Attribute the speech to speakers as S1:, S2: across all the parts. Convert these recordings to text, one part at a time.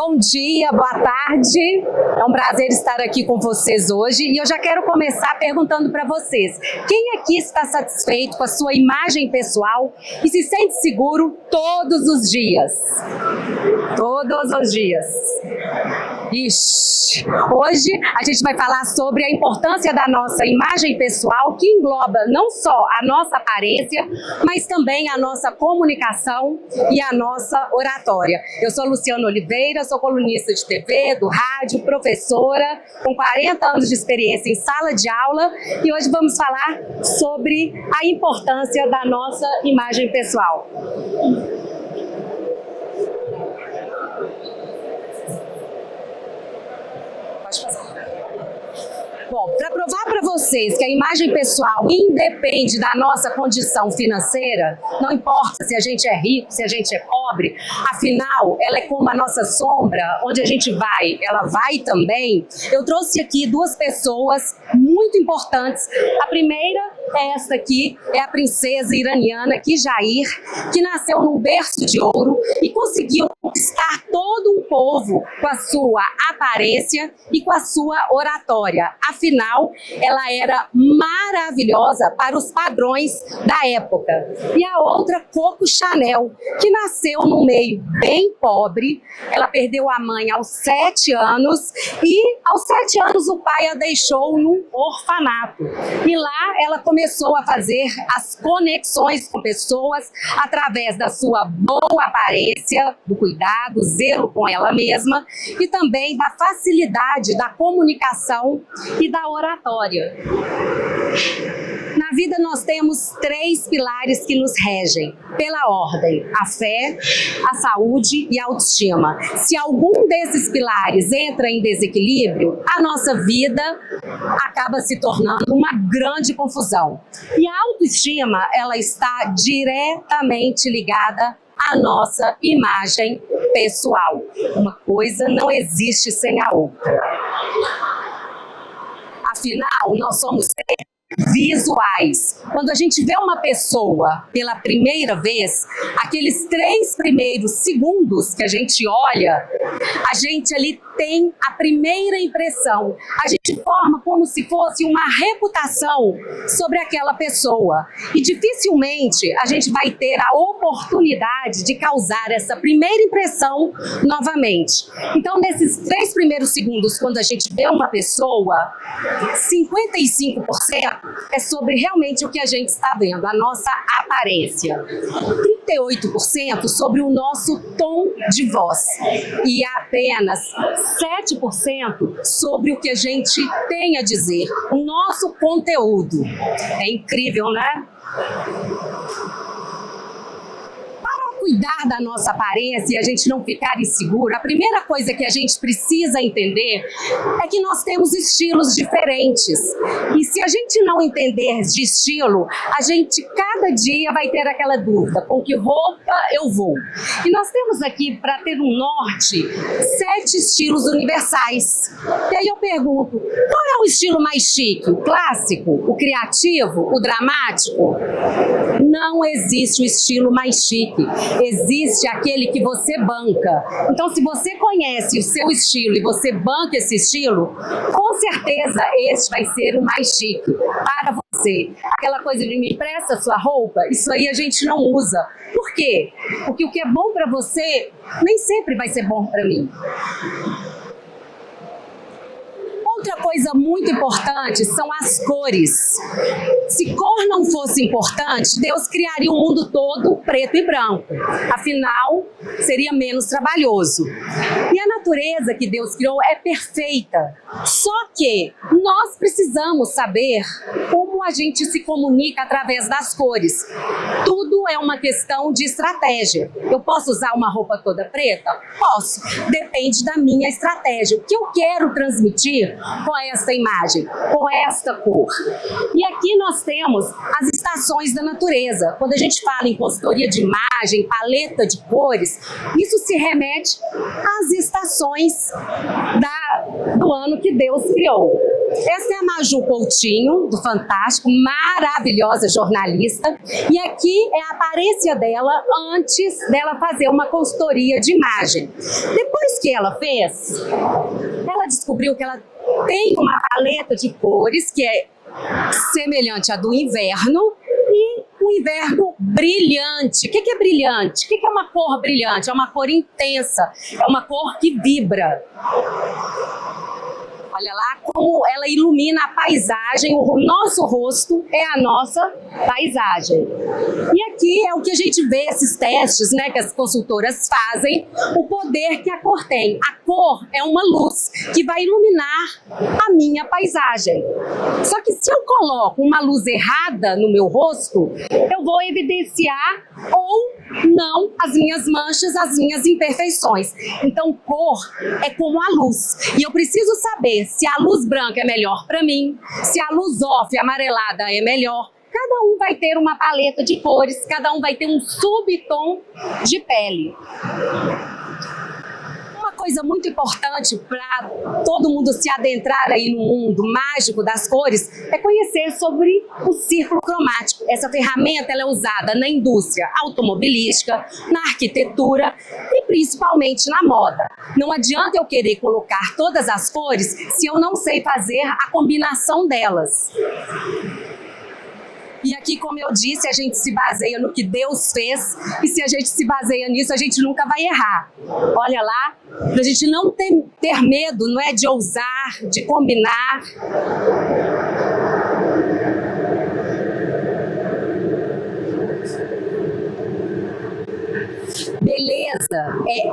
S1: Bom dia, boa tarde. É um prazer estar aqui com vocês hoje e eu já quero começar perguntando para vocês: quem aqui está satisfeito com a sua imagem pessoal e se sente seguro todos os dias? Todos os dias. Ixi. Hoje a gente vai falar sobre a importância da nossa imagem pessoal, que engloba não só a nossa aparência, mas também a nossa comunicação e a nossa oratória. Eu sou Luciana Oliveira, sou colunista de TV, do rádio, professora, com 40 anos de experiência em sala de aula, e hoje vamos falar sobre a importância da nossa imagem pessoal. Bom, para provar para vocês que a imagem pessoal independe da nossa condição financeira, não importa se a gente é rico, se a gente é pobre, afinal, ela é como a nossa sombra, onde a gente vai, ela vai também. Eu trouxe aqui duas pessoas muito importantes. A primeira é esta aqui, é a princesa iraniana Qijair, que nasceu num berço de ouro e conseguiu conquistar todo um povo com a sua aparência e com a sua oratória. Afinal, ela era maravilhosa para os padrões da época. E a outra, Coco Chanel, que nasceu num meio bem pobre. Ela perdeu a mãe aos 7 anos e aos 7 anos o pai a deixou num orfanato. E lá ela começou a fazer as conexões com pessoas através da sua boa aparência, do cuidado, zelo com ela mesma e também da facilidade da comunicação e da oratória. Na vida nós temos 3 pilares que nos regem, pela ordem: a fé, a saúde e a autoestima. Se algum desses pilares entra em desequilíbrio, a nossa vida acaba se tornando uma grande confusão. E a autoestima, ela está diretamente ligada à nossa imagem pessoal. Uma coisa não existe sem a outra. Afinal, nós somos visuais. Quando a gente vê uma pessoa pela primeira vez, aqueles 3 primeiros segundos que a gente olha, a gente ali tem a primeira impressão. A gente forma como se fosse uma reputação sobre aquela pessoa. E dificilmente a gente vai ter a oportunidade de causar essa primeira impressão novamente. Então, nesses 3 primeiros segundos, quando a gente vê uma pessoa, 55% é sobre realmente o que a gente está vendo, a nossa aparência. 38% sobre o nosso tom de voz. E apenas 7% sobre o que a gente tem a dizer, o nosso conteúdo. É incrível, né? Cuidar da nossa aparência e a gente não ficar inseguro, a primeira coisa que a gente precisa entender é que nós temos estilos diferentes. E se a gente não entender de estilo, a gente cada dia vai ter aquela dúvida: com que roupa eu vou? E nós temos aqui, para ter um norte, 7 estilos universais. E aí eu pergunto: qual é o estilo mais chique? O clássico? O criativo? O dramático? Não existe o estilo mais chique. Existe aquele que você banca. Então, se você conhece o seu estilo e você banca esse estilo, com certeza esse vai ser o mais chique para você. Aquela coisa de me empresta sua roupa, isso aí a gente não usa. Por quê? Porque o que é bom para você nem sempre vai ser bom para mim. Outra coisa muito importante são as cores. Se cor não fosse importante, Deus criaria o mundo todo preto e branco. Afinal, seria menos trabalhoso. E a natureza que Deus criou é perfeita. Só que nós precisamos saber como a gente se comunica através das cores. Tudo é uma questão de estratégia. Eu posso usar uma roupa toda preta? Posso. Depende da minha estratégia. O que eu quero transmitir com esta imagem, com esta cor. E aqui nós temos as estações da natureza. Quando a gente fala em consultoria de imagem, paleta de cores, isso se remete às estações do ano que Deus criou. Essa é a Maju Coutinho, do Fantástico, maravilhosa jornalista. E aqui é a aparência dela antes dela fazer uma consultoria de imagem. Depois que ela fez, ela descobriu que ela tem uma paleta de cores que é semelhante à do inverno, e um inverno brilhante. O que é brilhante? O que é uma cor brilhante? É uma cor intensa, é uma cor que vibra. Olha lá como ela ilumina a paisagem, o nosso rosto é a nossa paisagem. E aqui é o que a gente vê, esses testes, né, que as consultoras fazem, o poder que a cor tem. A cor é uma luz que vai iluminar a minha paisagem. Só que se eu coloco uma luz errada no meu rosto, eu vou evidenciar ou não as minhas manchas, as minhas imperfeições. Então, cor é como a luz. E eu preciso saber se a luz branca é melhor para mim, se a luz off amarelada é melhor. Cada um vai ter uma paleta de cores, cada um vai ter um subtom de pele. Uma coisa muito importante para todo mundo se adentrar aí no mundo mágico das cores é conhecer sobre o círculo cromático. Essa ferramenta ela é usada na indústria automobilística, na arquitetura e principalmente na moda. Não adianta eu querer colocar todas as cores se eu não sei fazer a combinação delas. E aqui, como eu disse, a gente se baseia no que Deus fez, e se a gente se baseia nisso, a gente nunca vai errar. Olha lá, pra gente não ter medo, não é, de ousar, de combinar. Beleza é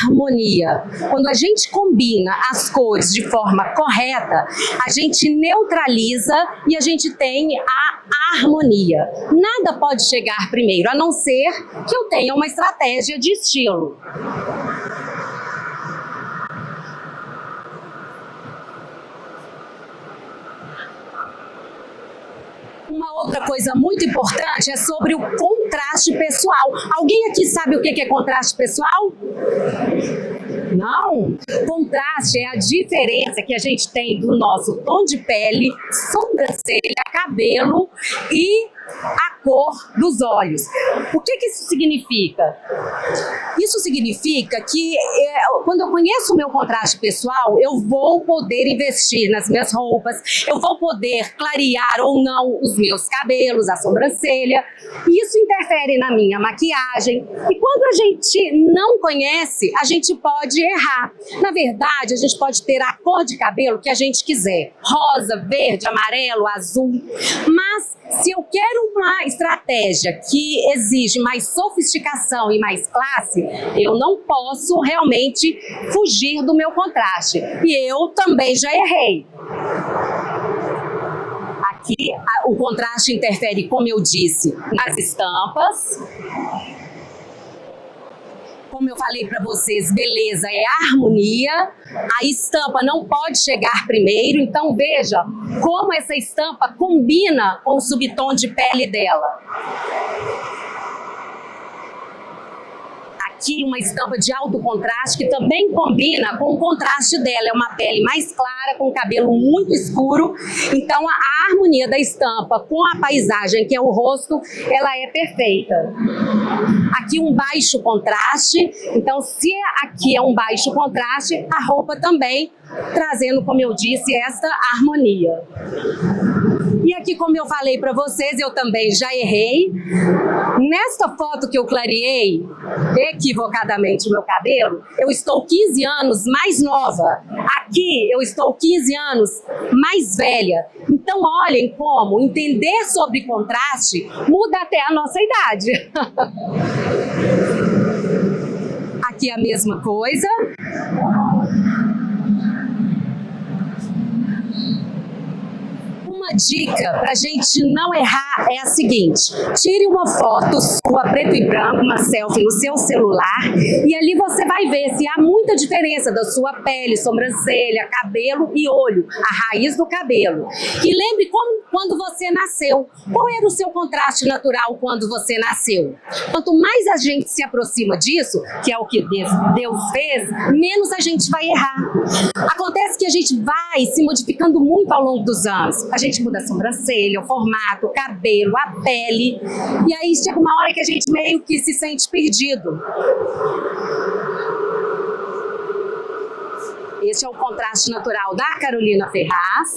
S1: harmonia. Quando a gente combina as cores de forma correta, a gente neutraliza e a gente tem a harmonia. Nada pode chegar primeiro, a não ser que eu tenha uma estratégia de estilo. Uma outra coisa muito importante é sobre o contraste pessoal. Alguém aqui sabe o que é contraste pessoal? Não? Contraste é a diferença que a gente tem do nosso tom de pele, sobrancelha, cabelo e a cor dos olhos. O que isso significa? Isso significa que quando eu conheço o meu contraste pessoal, eu vou poder investir nas minhas roupas, eu vou poder clarear ou não os meus cabelos, a sobrancelha. E isso interfere na minha maquiagem. E quando a gente não conhece, a gente pode errar. Na verdade, a gente pode ter a cor de cabelo que a gente quiser. Rosa, verde, amarelo, azul. Mas se eu quero uma estratégia que exige mais sofisticação e mais classe, eu não posso realmente fugir do meu contraste. E eu também já errei. Aqui o contraste interfere, como eu disse, nas estampas. Como eu falei para vocês, beleza é harmonia, a estampa não pode chegar primeiro, então veja como essa estampa combina com o subtom de pele dela. Aqui uma estampa de alto contraste que também combina com o contraste dela, é uma pele mais clara, com cabelo muito escuro, então a harmonia da estampa com a paisagem, que é o rosto, ela é perfeita. Aqui um baixo contraste, então se aqui é um baixo contraste, a roupa também trazendo, como eu disse, essa harmonia. E aqui, como eu falei para vocês, eu também já errei. Nesta foto que eu clareei equivocadamente o meu cabelo, eu estou 15 anos mais nova. Aqui eu estou 15 anos mais velha. Então olhem como entender sobre contraste muda até a nossa idade. Aqui a mesma coisa. Uma Uma dica para a gente não errar é a seguinte: tire uma foto sua preto e branco, uma selfie no seu celular, e ali você vai ver se há muita diferença da sua pele, sobrancelha, cabelo e olho, a raiz do cabelo. E lembre quando você nasceu. Qual era o seu contraste natural quando você nasceu? Quanto mais a gente se aproxima disso, que é o que Deus fez, menos a gente vai errar. Acontece que a gente vai se modificando muito ao longo dos anos. A gente muda a sobrancelha, o formato, o cabelo, a pele. E aí chega uma hora que a gente meio que se sente perdido. Este é o contraste natural da Carolina Ferraz.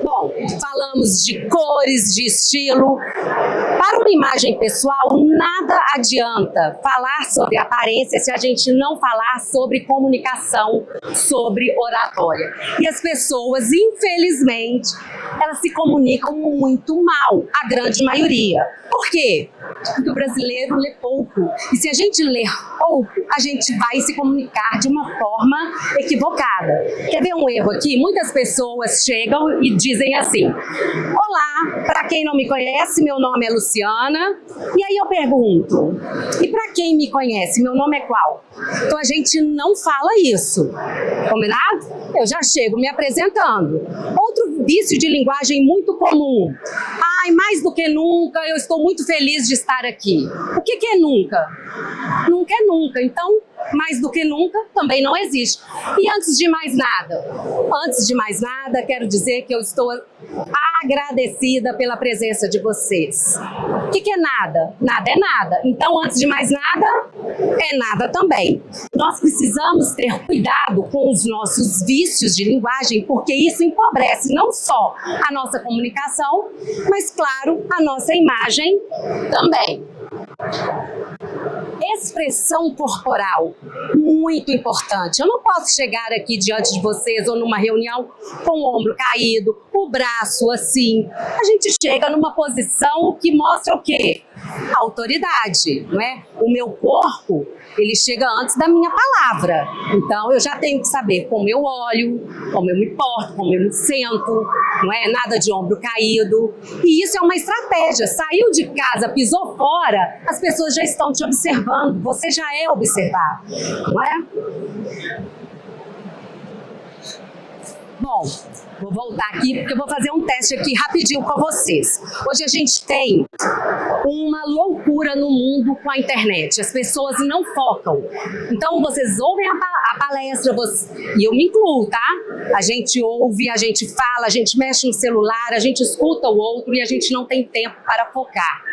S1: Bom, falamos de cores, de estilo. Para uma imagem pessoal, nada adianta falar sobre aparência se a gente não falar sobre comunicação, sobre oratória. E as pessoas, infelizmente, elas se comunicam muito mal, a grande maioria. Por quê? Porque o brasileiro lê pouco. E se a gente ler pouco, a gente vai se comunicar de uma forma equivocada. Quer ver um erro aqui? Muitas pessoas chegam e dizem assim: olá, para quem não me conhece, meu nome é Luciana. E aí eu pergunto: e para quem me conhece, meu nome é qual? Então a gente não fala isso. Combinado? Eu já chego me apresentando. Outro vício de linguagem muito comum: ai, mais do que nunca, eu estou muito feliz de estar aqui. O que é nunca? Nunca é nunca. Então, mais do que nunca também não existe. E antes de mais nada, quero dizer que eu estou agradecida pela presença de vocês. O que é nada? Nada é nada. Então, antes de mais nada, é nada também. Nós precisamos ter cuidado com os nossos vícios de linguagem, porque isso empobrece não só a nossa comunicação, mas, claro, a nossa imagem também. Expressão corporal, muito importante. Eu não posso chegar aqui diante de vocês ou numa reunião com o ombro caído, o braço assim. A gente chega numa posição que mostra o quê? Autoridade, não é? O meu corpo, ele chega antes da minha palavra. Então, eu já tenho que saber como eu olho, como eu me porto, como eu me sento, não é? Nada de ombro caído. E isso é uma estratégia. Saiu de casa, pisou fora, as pessoas já estão te observando. Você já é observado, não é? Bom, vou voltar aqui porque eu vou fazer um teste aqui rapidinho com vocês. Hoje a gente tem uma loucura no mundo com a internet. As pessoas não focam. Então vocês ouvem a palestra, e eu me incluo, tá? A gente ouve, a gente fala, a gente mexe no celular, a gente escuta o outro e a gente não tem tempo para focar.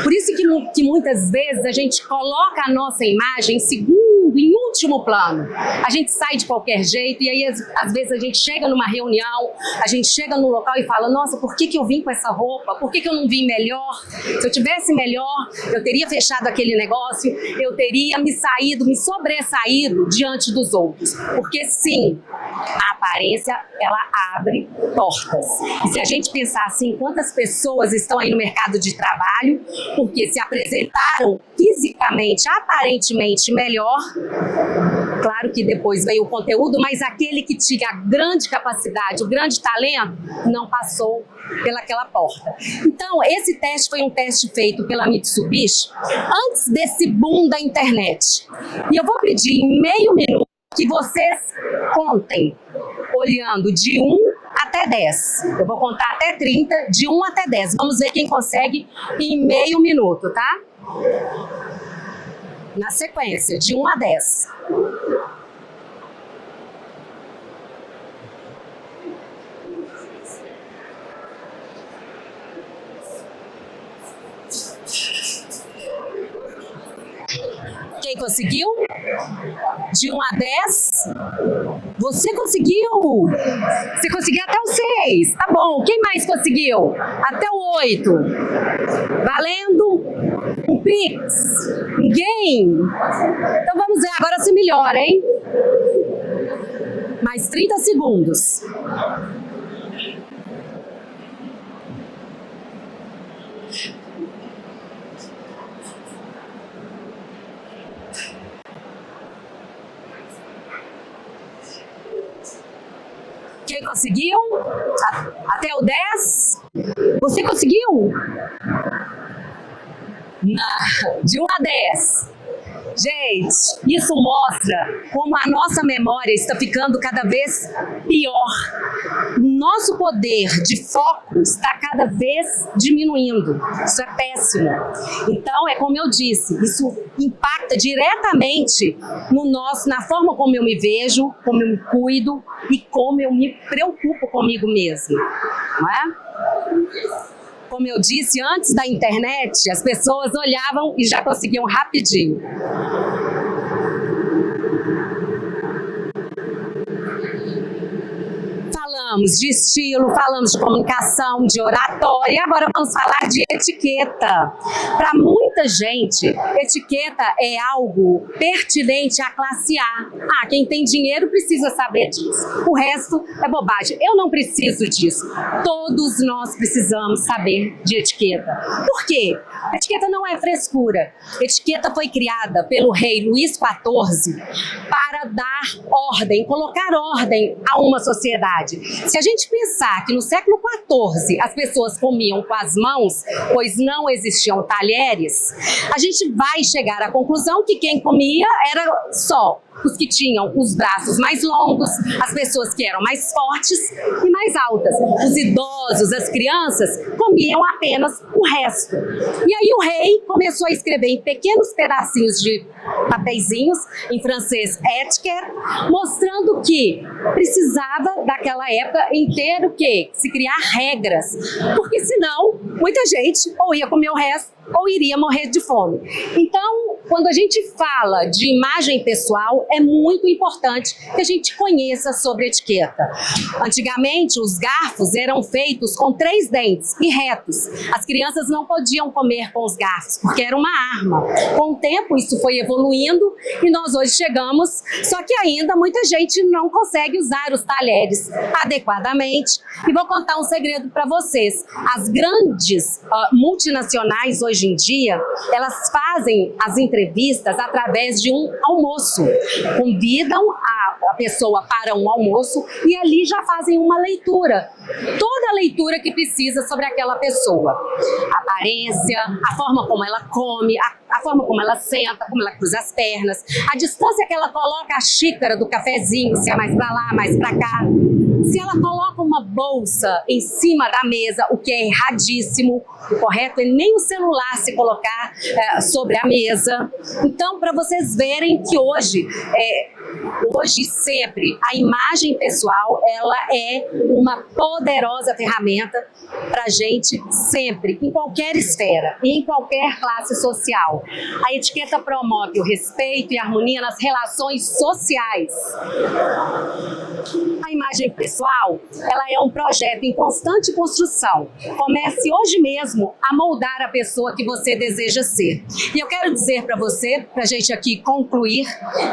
S1: Por isso que muitas vezes a gente coloca a nossa imagem em segundo, em último plano. A gente sai de qualquer jeito e aí às vezes a gente chega numa reunião, a gente chega no local e fala: nossa, por que eu vim com essa roupa? Por que eu não vim melhor? Se eu tivesse melhor, eu teria fechado aquele negócio, eu teria me sobressaído diante dos outros. Porque sim, a aparência, ela abre portas. E se a gente pensar assim, quantas pessoas estão aí no mercado de trabalho porque se apresentaram fisicamente, aparentemente melhor. Claro que depois veio o conteúdo, mas aquele que tinha a grande capacidade, o grande talento, não passou pelaquela porta. Então, esse teste foi um teste feito pela Mitsubishi antes desse boom da internet. E eu vou pedir em meio minuto que vocês contem, olhando de 1 até 10. Eu vou contar até 30, de 1 até 10. Vamos ver quem consegue em meio minuto, tá? Na sequência, de 1 a 10. Quem conseguiu? De 1 a 10? Você conseguiu! Você conseguiu até o 6. Tá bom. Quem mais conseguiu? Até o 8. Valendo um Pix. Ninguém? Então vamos ver. Agora se melhora, hein? Mais 30 segundos. Quem conseguiu? Até o 10? Você conseguiu? De 1 a 10. Gente, isso mostra como a nossa memória está ficando cada vez pior. Nosso poder de foco está cada vez diminuindo. Isso é péssimo. Então, é como eu disse, isso impacta diretamente na forma como eu me vejo, como eu me cuido e como eu me preocupo comigo mesma. Não é? Como eu disse, antes da internet, as pessoas olhavam e já conseguiam rapidinho. Falamos de estilo, falamos de comunicação, de oratória, e agora vamos falar de etiqueta. Para muita gente, etiqueta é algo pertinente à classe A. Quem tem dinheiro precisa saber disso. O resto é bobagem. Eu não preciso disso. Todos nós precisamos saber de etiqueta. Por quê? Etiqueta não é frescura. Etiqueta foi criada pelo rei Luís XIV para dar ordem, colocar ordem a uma sociedade. Se a gente pensar que no século XIV as pessoas comiam com as mãos, pois não existiam talheres, a gente vai chegar à conclusão que quem comia era só os que tinham os braços mais longos, as pessoas que eram mais fortes e mais altas. Os idosos, as crianças, comiam apenas o resto. E aí o rei começou a escrever em pequenos pedacinhos de papeizinhos, em francês etiquette, mostrando que precisava, daquela época, em ter o quê? Se criar regras. Porque senão, muita gente ou ia comer o resto, ou iria morrer de fome. Então, quando a gente fala de imagem pessoal, é muito importante que a gente conheça sobre etiqueta. Antigamente, os garfos eram feitos com 3 dentes e retos. As crianças não podiam comer com os garfos, porque era uma arma. Com o tempo, isso foi evoluindo e nós hoje chegamos, só que ainda muita gente não consegue usar os talheres adequadamente. E vou contar um segredo para vocês. As grandes multinacionais hoje em dia, elas fazem as entrevistas através de um almoço. Convidam a pessoa para um almoço e ali já fazem uma leitura. Toda a leitura que precisa sobre aquela pessoa. A aparência, a forma como ela come, a forma como ela senta, como ela cruza as pernas, a distância que ela coloca a xícara do cafezinho, se é mais para lá, mais para cá. Se ela coloca uma bolsa em cima da mesa, o que é erradíssimo, o correto é nem o celular se colocar sobre a mesa. Então, para vocês verem que hoje e sempre, a imagem pessoal, ela é uma poderosa ferramenta para a gente sempre, em qualquer esfera e em qualquer classe social. A etiqueta promove o respeito e a harmonia nas relações sociais. A imagem pessoal, ela é um projeto em constante construção. Comece hoje mesmo a moldar a pessoa que você deseja ser. E eu quero dizer para você, para a gente aqui concluir,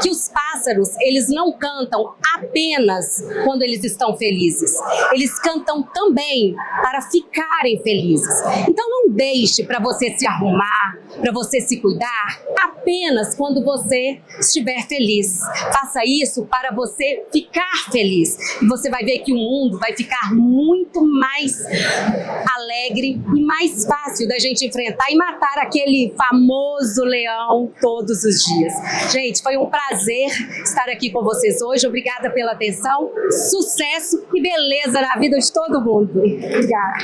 S1: que os pássaros, eles não cantam apenas quando eles estão felizes. Eles cantam também para ficarem felizes. Então não deixe para você se arrumar, para você se cuidar, apenas quando você estiver feliz. Faça isso para você ficar feliz. E você vai ver que o mundo vai ficar muito mais alegre e mais fácil da gente enfrentar e matar aquele famoso leão todos os dias. Gente, foi um prazer estar aqui com vocês hoje. Obrigada pela atenção, sucesso e beleza na vida de todo mundo. Obrigada.